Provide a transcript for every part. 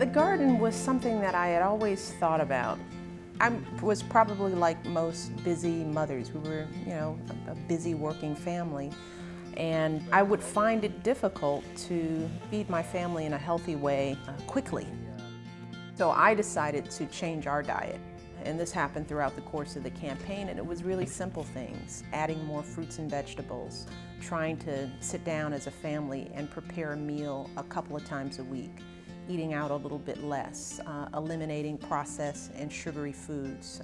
The garden was something that I had always thought about. I was probably like most busy mothers. We were, a busy working family. And I would find it difficult to feed my family in a healthy way quickly. So I decided to change our diet. And this happened throughout the course of the campaign, and it was really simple things: adding more fruits and vegetables, trying to sit down as a family and prepare a meal a couple of times a week, eating out a little bit less, eliminating processed and sugary foods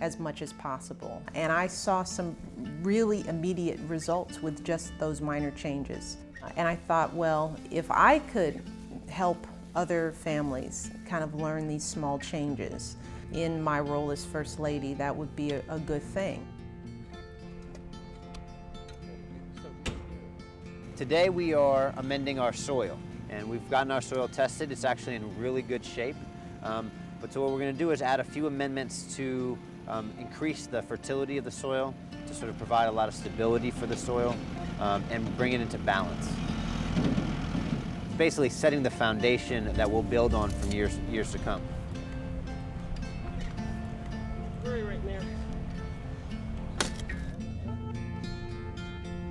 as much as possible. And I saw some really immediate results with just those minor changes. And I thought, well, if I could help other families kind of learn these small changes in my role as First Lady, that would be a good thing. Today we are amending our soil, and we've gotten our soil tested. It's actually in really good shape. So what we're going to do is add a few amendments to increase the fertility of the soil, to sort of provide a lot of stability for the soil, and bring it into balance. It's basically setting the foundation that we'll build on from years to come.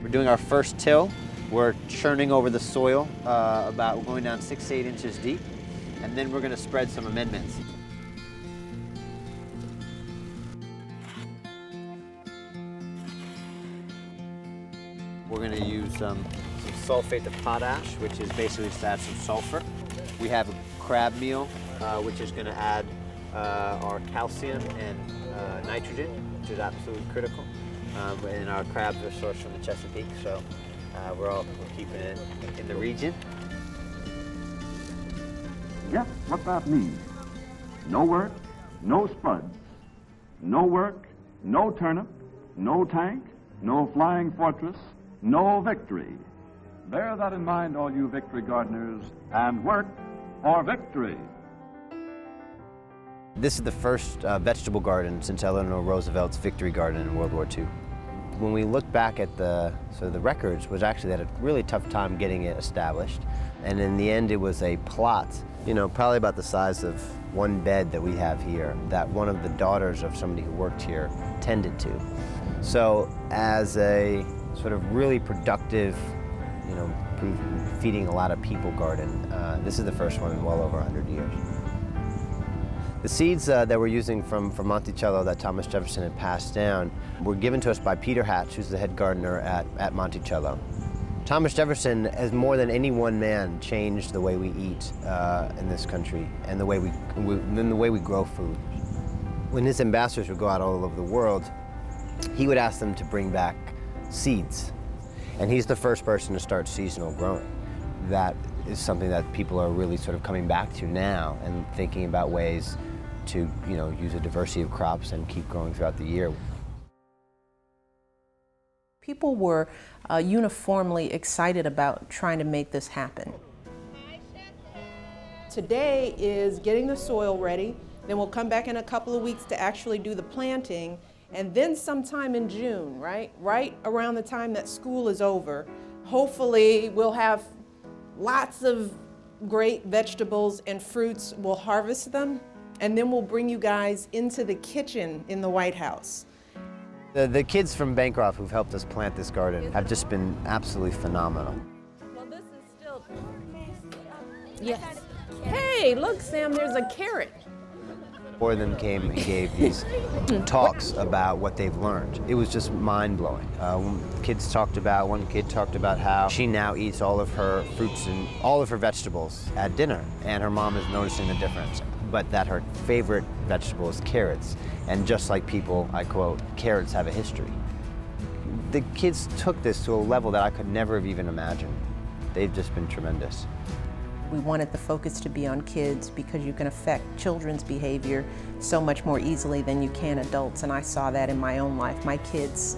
We're doing our first till. We're churning over the soil, we're going down 6 to 8 inches deep, and then we're going to spread some amendments. We're going to use some sulfate of potash, which is basically just to add some sulfur. We have a crab meal, which is going to add our calcium and nitrogen, which is absolutely critical. And our crabs are sourced from the Chesapeake, so we're keeping it in the region. Guess what that means? No work, no spuds. No work, no turnip, no tank, no flying fortress, no victory. Bear that in mind, all you victory gardeners, and work for victory. This is the first vegetable garden since Eleanor Roosevelt's victory garden in World War II. When we look back at the records, was actually had a really tough time getting it established. And in the end, it was a plot, probably about the size of one bed that we have here, that one of the daughters of somebody who worked here tended to. So as a sort of really productive, feeding a lot of people garden, this is the first one in well over 100 years. The seeds that we're using from Monticello that Thomas Jefferson had passed down were given to us by Peter Hatch, who's the head gardener at Monticello. Thomas Jefferson, as more than any one man, changed the way we eat in this country and the way we grow food. When his ambassadors would go out all over the world, he would ask them to bring back seeds. And he's the first person to start seasonal growing. That is something that people are really sort of coming back to now and thinking about ways to, use a diversity of crops and keep growing throughout the year. People were uniformly excited about trying to make this happen. Today is getting the soil ready, then we'll come back in a couple of weeks to actually do the planting, and then sometime in June, right around the time that school is over, hopefully we'll have lots of great vegetables and fruits. We'll harvest them, and then we'll bring you guys into the kitchen in the White House. The kids from Bancroft who've helped us plant this garden have just been absolutely phenomenal. Well, this is still... Yes. Hey, look, Sam, there's a carrot. Four of them came and gave these talks about what they've learned. It was just mind-blowing. One kid talked about how she now eats all of her fruits and all of her vegetables at dinner, and her mom is noticing the difference, but that her favorite vegetable is carrots. And just like people, I quote, carrots have a history. The kids took this to a level that I could never have even imagined. They've just been tremendous. We wanted the focus to be on kids because you can affect children's behavior so much more easily than you can adults, and I saw that in my own life. My kids,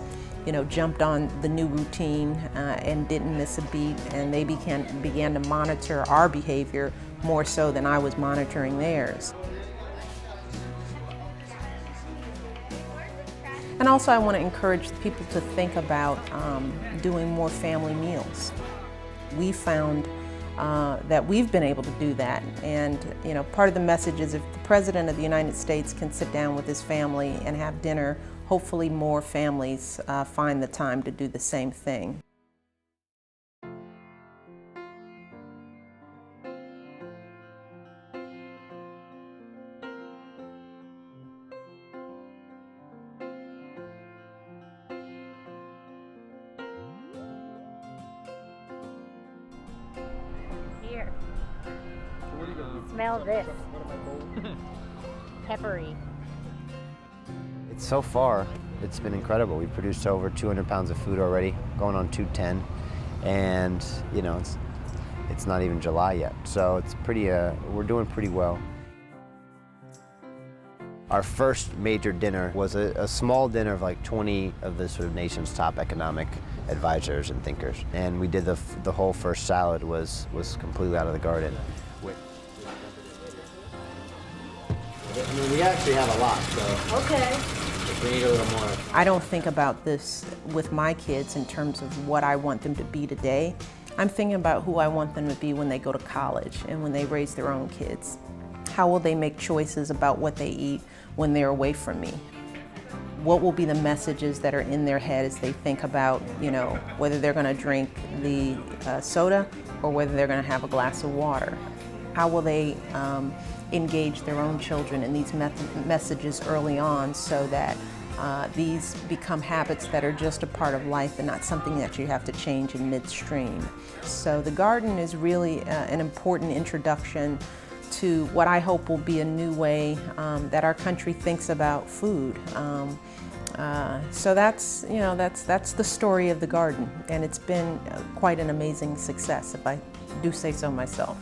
jumped on the new routine and didn't miss a beat, and they began to monitor our behavior more so than I was monitoring theirs. And also I want to encourage people to think about doing more family meals. We found that we've been able to do that. And you know, part of the message is if the President of the United States can sit down with his family and have dinner, hopefully more families find the time to do the same thing. Here. Smell this. Peppery. So far, it's been incredible. We've produced over 200 pounds of food already, going on 210, and you know, it's not even July yet, so it's pretty. We're doing pretty well. Our first major dinner was a small dinner of like 20 of the sort of nation's top economic advisors and thinkers, and we did the whole first salad was completely out of the garden. I mean, we actually have a lot, so. Okay. If we need a little more. I don't think about this with my kids in terms of what I want them to be today. I'm thinking about who I want them to be when they go to college and when they raise their own kids. How will they make choices about what they eat when they're away from me? What will be the messages that are in their head as they think about, you know, whether they're going to drink the soda or whether they're going to have a glass of water? How will they engage their own children in these messages early on so that these become habits that are just a part of life and not something that you have to change in midstream? So the garden is really an important introduction to what I hope will be a new way that our country thinks about food. So that's, you know, that's the story of the garden, and it's been quite an amazing success, if I do say so myself.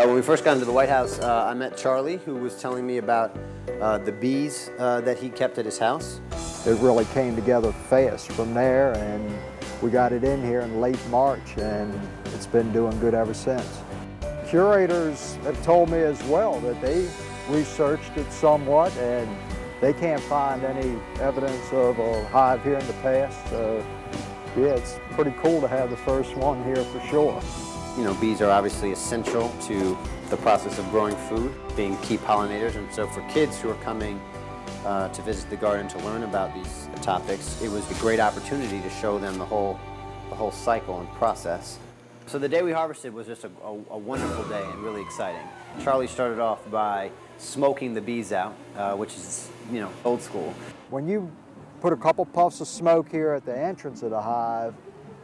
When we first got into the White House, I met Charlie, who was telling me about the bees that he kept at his house. It really came together fast from there, and we got it in here in late March, and it's been doing good ever since. Curators have told me as well that they researched it somewhat, and they can't find any evidence of a hive here in the past. So, yeah, it's pretty cool to have the first one here for sure. You know, bees are obviously essential to the process of growing food, being key pollinators, and so for kids who are coming to visit the garden to learn about these topics, it was a great opportunity to show them the whole cycle and process. So the day we harvested was just a wonderful day and really exciting. Charlie started off by smoking the bees out, which is, you know, old school. When you put a couple puffs of smoke here at the entrance of the hive,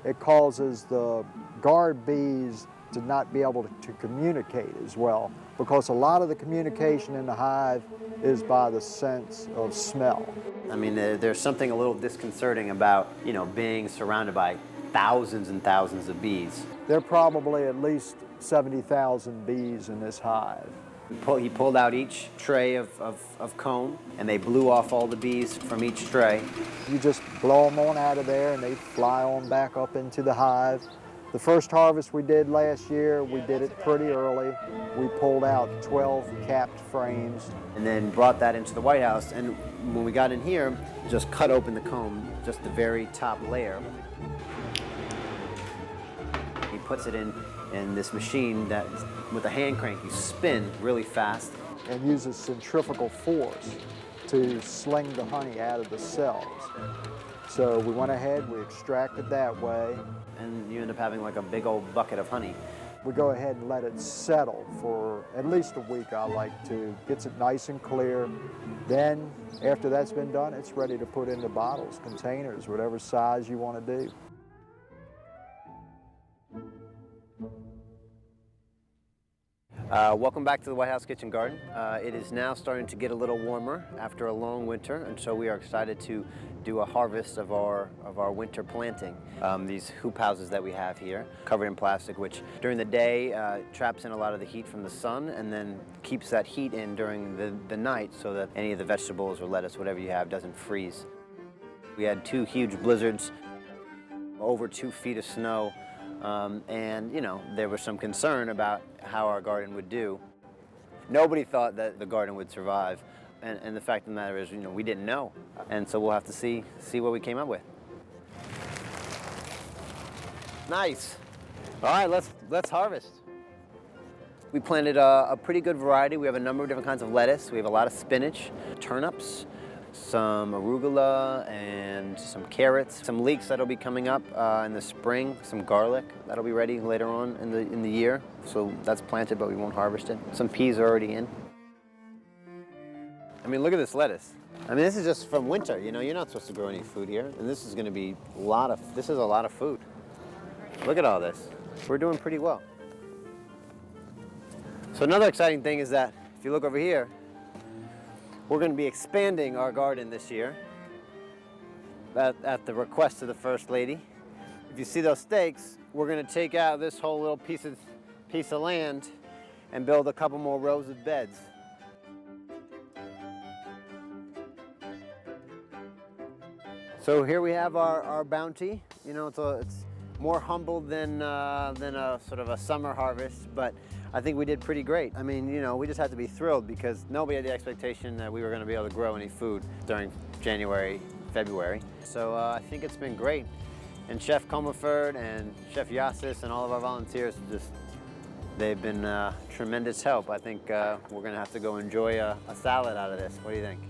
it causes the guard bees to not be able to communicate as well, because a lot of the communication in the hive is by the sense of smell. I mean, there's something a little disconcerting about, you know, being surrounded by thousands and thousands of bees. There are probably at least 70,000 bees in this hive. He pulled out each tray of comb, and they blew off all the bees from each tray. You just blow them on out of there, and they fly on back up into the hive. The first harvest we did last year, we did it pretty early. We pulled out 12 capped frames. And then brought that into the White House, and when we got in here, just cut open the comb, just the very top layer. He puts it in this machine that, with a hand crank, you spin really fast. And uses centrifugal force to sling the honey out of the cells. So we went ahead, we extracted that way. And you end up having like a big old bucket of honey. We go ahead and let it settle for at least a week, I like to. Gets it nice and clear. Then, after that's been done, it's ready to put into bottles, containers, whatever size you want to do. Welcome back to the White House Kitchen Garden. It is now starting to get a little warmer after a long winter, and so we are excited to do a harvest of our winter planting. These hoop houses that we have here, covered in plastic, which during the day traps in a lot of the heat from the sun and then keeps that heat in during the night so that any of the vegetables or lettuce, whatever you have, doesn't freeze. We had 2 huge blizzards, over 2 feet of snow. And, you know, there was some concern about how our garden would do. Nobody thought that the garden would survive. And the fact of the matter is, you know, we didn't know. And so we'll have to see what we came up with. Nice. All right, let's harvest. We planted a pretty good variety. We have a number of different kinds of lettuce. We have a lot of spinach, turnips, some arugula, and some carrots, some leeks that'll be coming up in the spring, some garlic that'll be ready later on in the year. So that's planted, but we won't harvest it. Some peas are already in. I mean, look at this lettuce. I mean, this is just from winter. You know, you're not supposed to grow any food here, and this is going to be a lot of food. Look at all this. We're doing pretty well. So another exciting thing is that if you look over here, we're going to be expanding our garden this year at the request of the First Lady. If you see those stakes, we're going to take out this whole little piece of land and build a couple more rows of beds. So here we have our bounty. You know, it's more humble than a sort of a summer harvest, but I think we did pretty great. I mean, you know, we just had to be thrilled because nobody had the expectation that we were going to be able to grow any food during January, February. So I think it's been great. And Chef Comerford and Chef Yassis and all of our volunteers, they've been tremendous help. I think we're going to have to go enjoy a salad out of this. What do you think?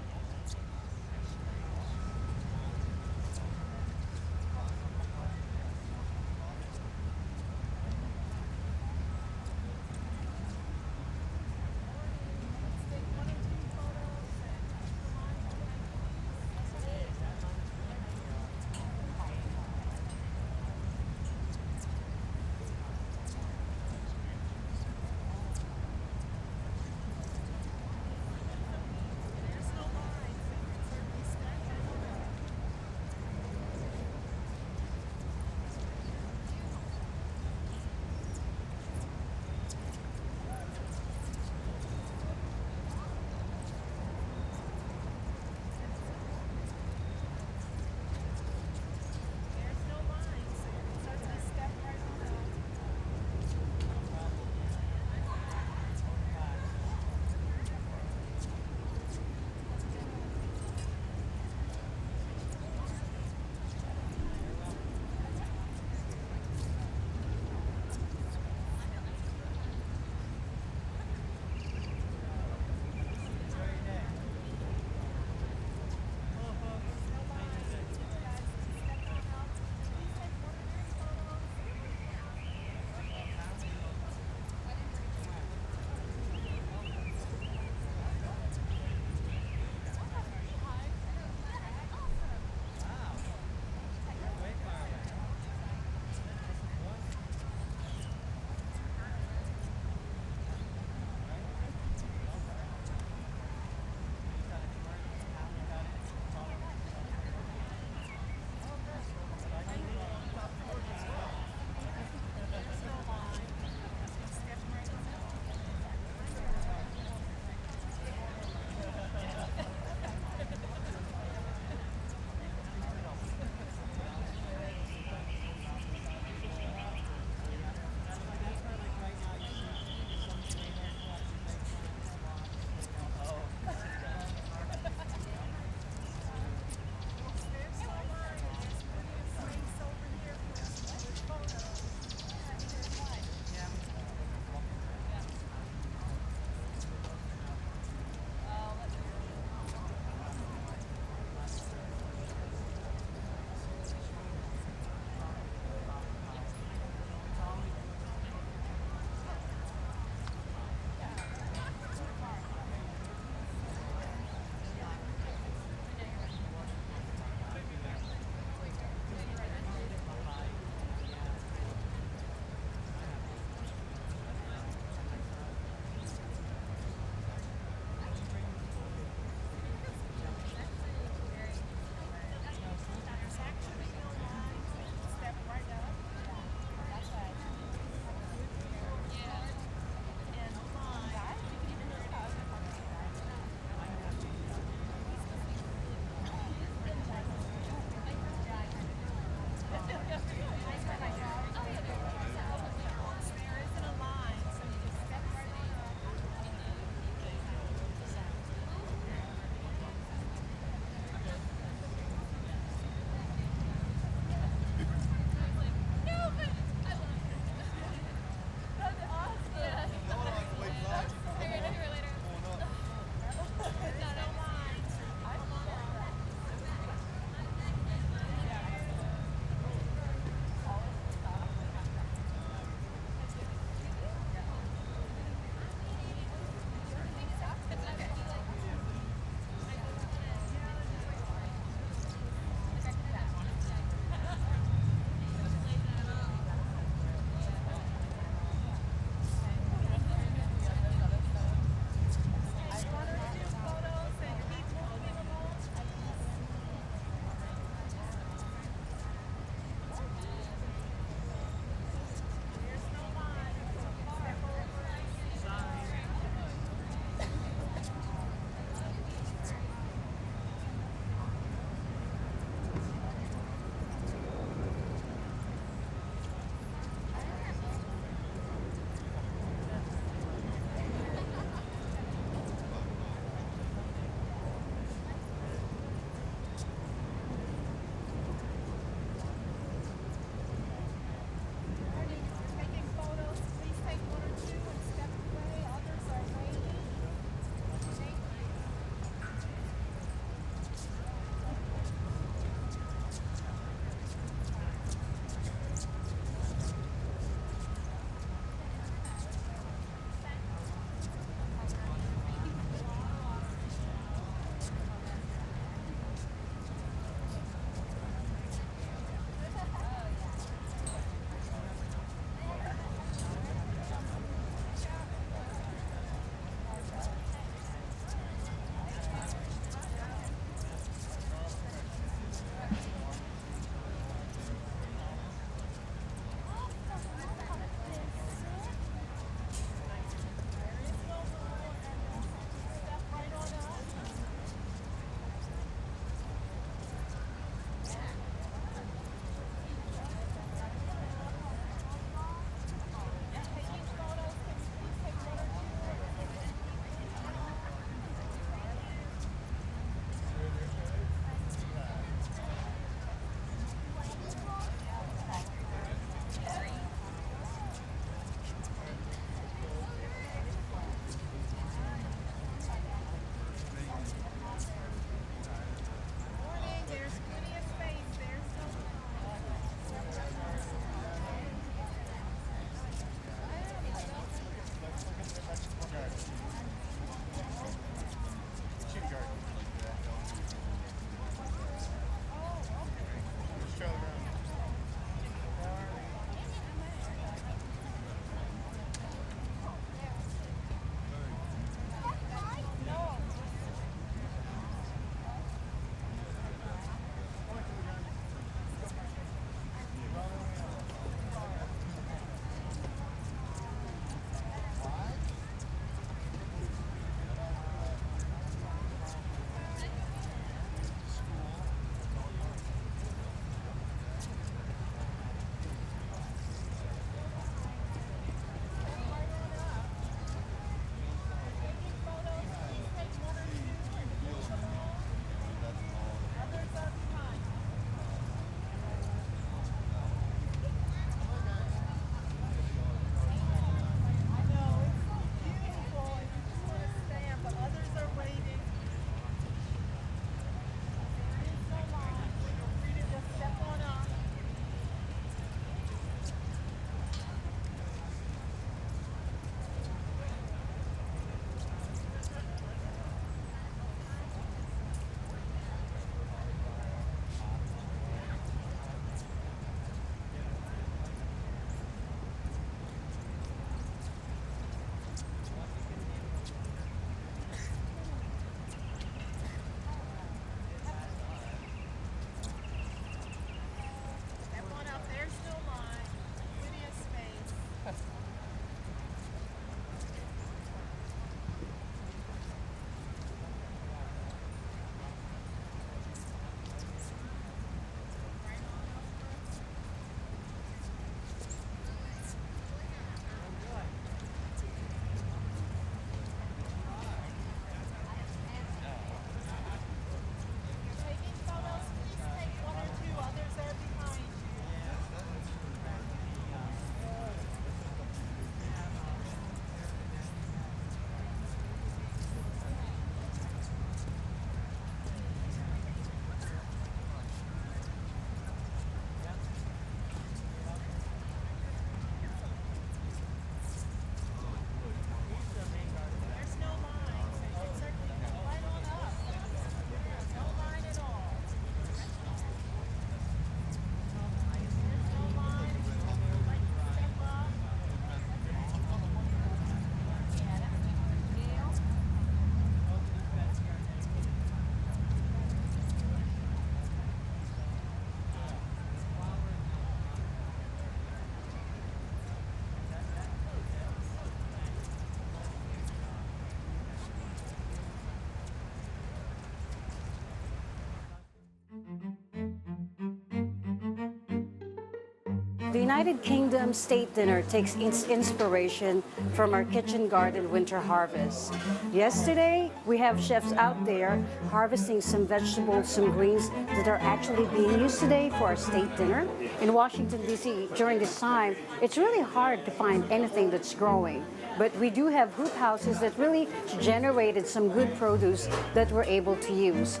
The United Kingdom State Dinner takes its inspiration from our kitchen garden winter harvest. Yesterday, we have chefs out there harvesting some vegetables, some greens that are actually being used today for our state dinner. In Washington, D.C., during this time, it's really hard to find anything that's growing. But we do have hoop houses that really generated some good produce that we're able to use.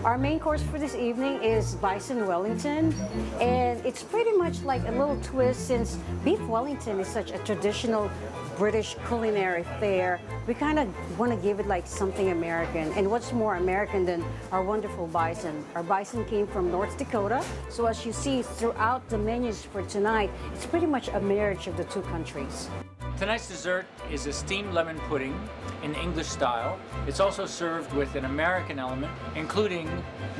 Our main course for this evening is bison Wellington, and it's pretty much like a little twist since beef Wellington is such a traditional British culinary fare. We kind of want to give it like something American, and what's more American than our wonderful bison? Our bison came from North Dakota, so as you see throughout the menus for tonight, it's pretty much a marriage of the two countries. Tonight's dessert is a steamed lemon pudding in English style. It's also served with an American element, including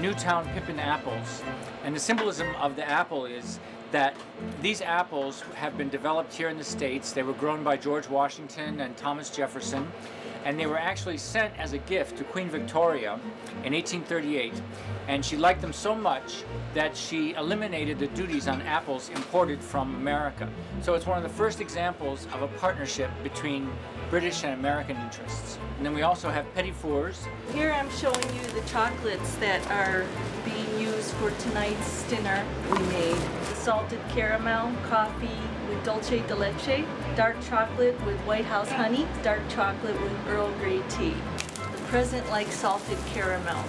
Newtown Pippin apples. And the symbolism of the apple is that these apples have been developed here in the States. They were grown by George Washington and Thomas Jefferson, and they were actually sent as a gift to Queen Victoria in 1838. And she liked them so much that she eliminated the duties on apples imported from America. So it's one of the first examples of a partnership between British and American interests. And then we also have petit fours. Here I'm showing you the chocolates that are being used for tonight's dinner. We made salted caramel coffee with dulce de leche, dark chocolate with White House honey, dark chocolate with Earl Grey tea. The present likes salted caramel.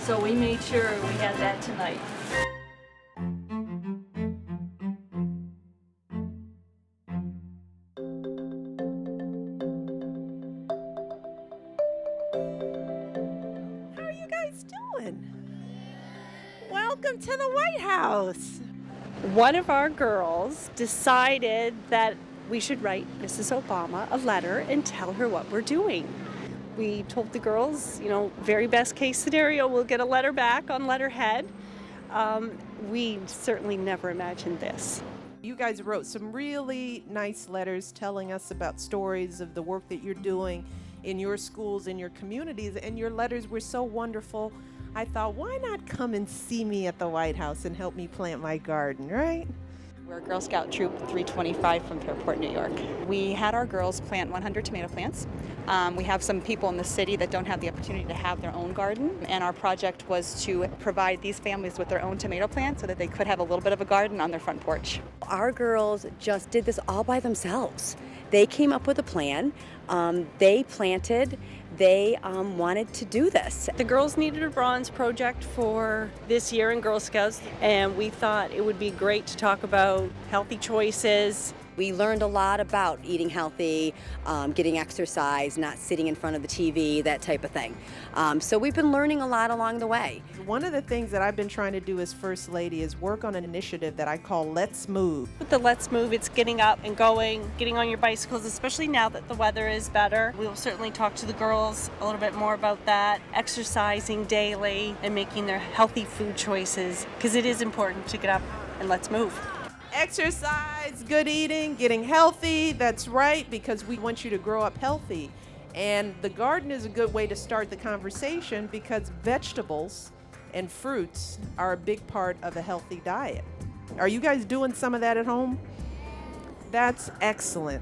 So we made sure we had that tonight. How are you guys doing? Welcome to the White House. One of our girls decided that we should write Mrs. Obama a letter and tell her what we're doing. We told the girls, you know, very best case scenario, we'll get a letter back on letterhead. We certainly never imagined this. You guys wrote some really nice letters telling us about stories of the work that you're doing in your schools, in your communities, and your letters were so wonderful. I thought, why not come and see me at the White House and help me plant my garden, right? We're Girl Scout Troop 325 from Fairport, New York. We had our girls plant 100 tomato plants. We have some people in the city that don't have the opportunity to have their own garden, and our project was to provide these families with their own tomato plants so that they could have a little bit of a garden on their front porch. Our girls just did this all by themselves. They came up with a plan, they planted, they wanted to do this. The girls needed a bronze project for this year in Girl Scouts, and we thought it would be great to talk about healthy choices. We learned a lot about eating healthy, getting exercise, not sitting in front of the TV, that type of thing. So we've been learning a lot along the way. One of the things that I've been trying to do as First Lady is work on an initiative that I call Let's Move. With the Let's Move, it's getting up and going, getting on your bicycles, especially now that the weather is better. We'll certainly talk to the girls a little bit more about that, exercising daily and making their healthy food choices, because it is important to get up and let's move. Exercise, good eating, getting healthy, that's right, because we want you to grow up healthy. And the garden is a good way to start the conversation because vegetables and fruits are a big part of a healthy diet. Are you guys doing some of that at home? That's excellent.